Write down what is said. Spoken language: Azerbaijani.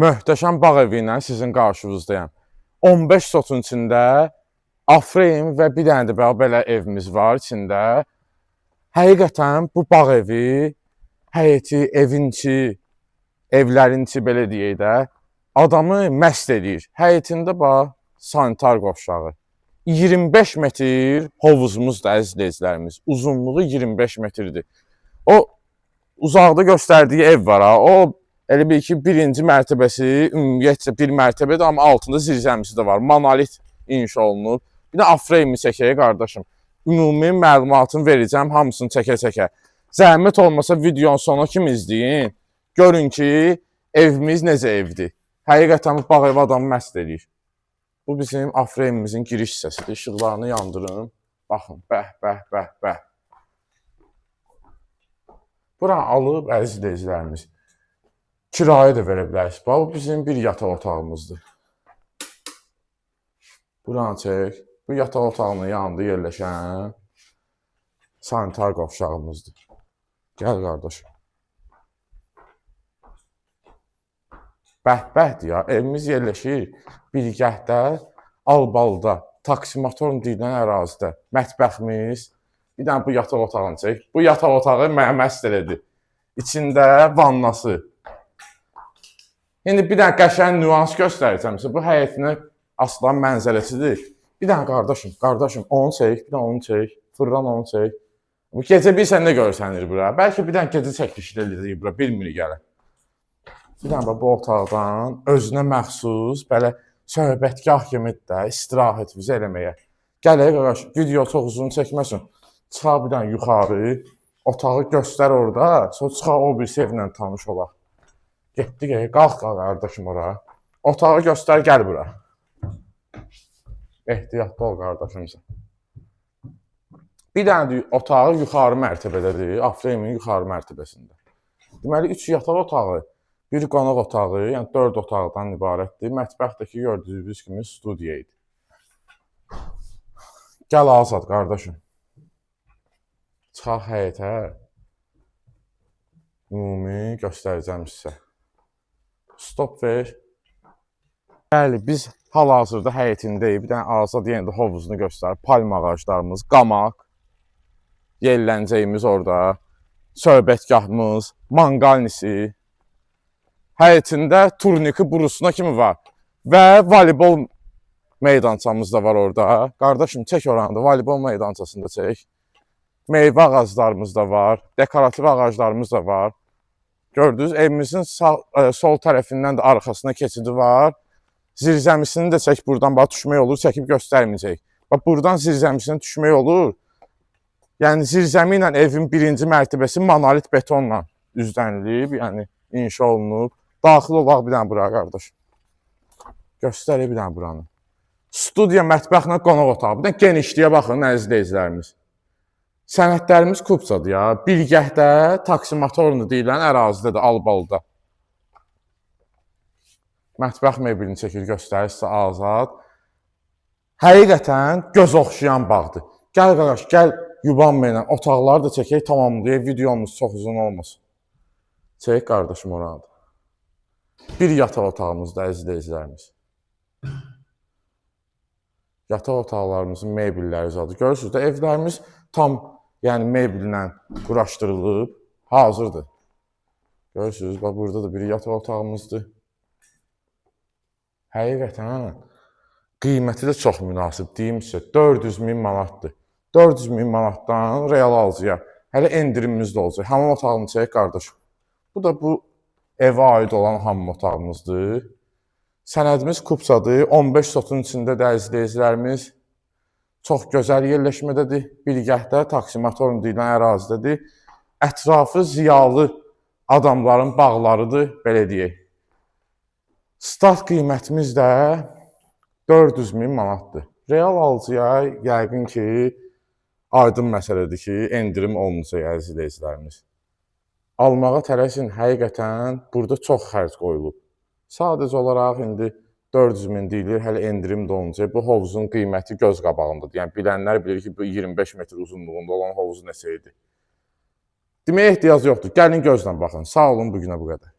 Möhtəşəm bağ evi ilə sizin qarşınızdayım. 15 sotun içində Afrem və bir dənə də belə evimiz var içində. Həqiqətən bu bağ evi, həyəti, evinçi, evlərinçi belə deyək də, adamı məst edir. Həyətində bax, sanitar qovşağı. 25 metr hovuzumuz da əzizləyicilərimiz. Uzunluğu 25 metrdir. O uzaqda göstərdiyi ev var ha, o elə bil ki, birinci mərtəbəsi ümumiyyətcə bir mərtəbədir, amma altında zirzəmisi də var. Monolit inşa olunub. Bir də Afremi çəkək qardaşım. Ümumi məlumatını verəcəm, hamısını çəkə-çəkə. Zəhmət olmasa videonun sonu kimi izləyin. Görün ki, evimiz necə evdir. Həqiqətən bu bağ evi adamı məst edir. Bu bizim Afremimizin giriş hissəsidir. İşıqlarını yandırın. Baxın, bəh. Buranı alıb əzizləyicilərimiz. Kirayə də verə bilərsiniz. Bu bizim bir yataq otağımızdır. Buranı çək. Bu yataq otağının yanında yerləşən sanitar qovşağımızdır. Gəl qardaşım. Bəhbəhdir ya. Evimiz yerləşir Bilgəhdə, Albalıda, Taksimatorun deyilən ərazidə. Mətbəximiz. Bir dənə bu yataq otağını çək. Bu yataq otağı mənə məst elədi. İçində vannası. İndi bir dənə qəşəng nüans göstərəcəm sizə. Bu həyətinə aslan mənzərəsidir. Bir dənə qardaşım, onu çək, bir dənə onu çək, fırlan onu çək. Bu gecə bilsən nə görsənir bura? Bəlkə bir dənə gecə çəkilişi də edirik bura, bilmirik gələ. Bir dənə bu otaqdan özünə məxsus, belə söhbətgah kimi də istirahətimizi eləməyə. Gələk qardaş, video çox uzun çəkməsin. Çıxaq bir dənə yuxarı, otağı göstər orada, sonra çıxaq o birisi evlə tanış olaq. Getdik, qalx qardaşım ora. Otağı göstər, gəl bura. Ehtiyatlı ol qardaşımsan. Bir dənə otağı yuxarı mərtəbədədir, Afremin yuxarı mərtəbəsində. Deməli, 3 yataq otağı, bir qonaq otağı, yəni 4 otaqdan ibarətdir. Mətbəxdəki gördüyünüz kimi studiya idi. Gəl Azad qardaşım. Çıxaq həyətə. Ümumi göstərəcəm sizə. Stop ver. Bəli, biz hal-hazırda həyətindəyik. Bir dənə Azad yenə də hovuzunu göstərir. Palma ağaclarımız, qamaq, yerləncəyimiz orada, söhbətgahımız, manqalnisi. Həyətində turniki burusuna kimi var. Və voleybol meydançamız da var orada. Qardaşım, çək oranı da, voleybol meydançasını da çək. Meyvə ağaclarımız da var, dekorativ ağaclarımız da var. Gördünüz, evimizin sol tərəfindən də arxasına keçidi var. Zirzəmisini də çək, buradan düşmək olur, çəkib göstərməyəcək. Buradan zirzəmisini düşmək olur. Yəni, zirzəmi ilə evin birinci mərtəbəsi monolit betonla üzdənilib, yəni inşa olunub. Daxil olaq bir dənə bura, qardaş. Göstərir bir dənə buranı. Studiya, mətbəxlə qonaq otağı. Bir dənə genişliyə baxın, əzizləyicilərimiz. Sənədlərimiz Kupçadır ya. Bilgəhdə, Taksimatorunu deyilən ərazidədir, Albalıda. Mətbəx meblini çəkir, göstərir sizə Azad. Həqiqətən göz oxşayan bağdır. Gəl qardaş, gəl yubanma ilə. Otaqları da çəkək, tamamlayaq. Videomuz çox uzun olmasın. Çək qardaşım oranı. Bir yataq otağımızda əzizləyicilərimiz. Yataq otaqlarımızın mebelləri zadı. Görürsünüz də evlərimiz tam yəni mebellə quraşdırılıb, hazırdır. Görürsünüz, bax burada da bir yataq otağımızdır. Həqiqətən qiyməti də çox münasib, deyim sizə, 400.000 manatdır. 400.000 manatdan real alıcıya hələ endirimimiz də olacaq. Hamam otağını çək, qardaşım. Bu da bu evə aid olan hamam otağımızdır. Sənədimiz Kupçadır, 15 sotun içində də əzizləyicilərimiz. Çox gözəl yerləşmədədir. Bilgəhdə, Taksimatorun deyilən ərazidədir. Ətrafı ziyalı adamların bağlarıdır, belə deyək. Start qiymətimiz də 400.000 manatdır. Real alıcıya yəqin ki, aydın məsələdir ki, endirim olunacaq əzizləyicilərimiz. Almağa tələsin, həqiqətən burada çox xərc qoyulub. Sadəcə olaraq indi 400.000 deyilir, hələ endirim də olunacaq. Bu hovuzun qiyməti göz qabağındadır. Yəni, bilənlər bilir ki, bu 25 metr uzunluğunda olan hovuz neçə idi. Deməyə ehtiyac yoxdur. Gəlin gözlə baxın. Sağ olun, bugünə bu qədər.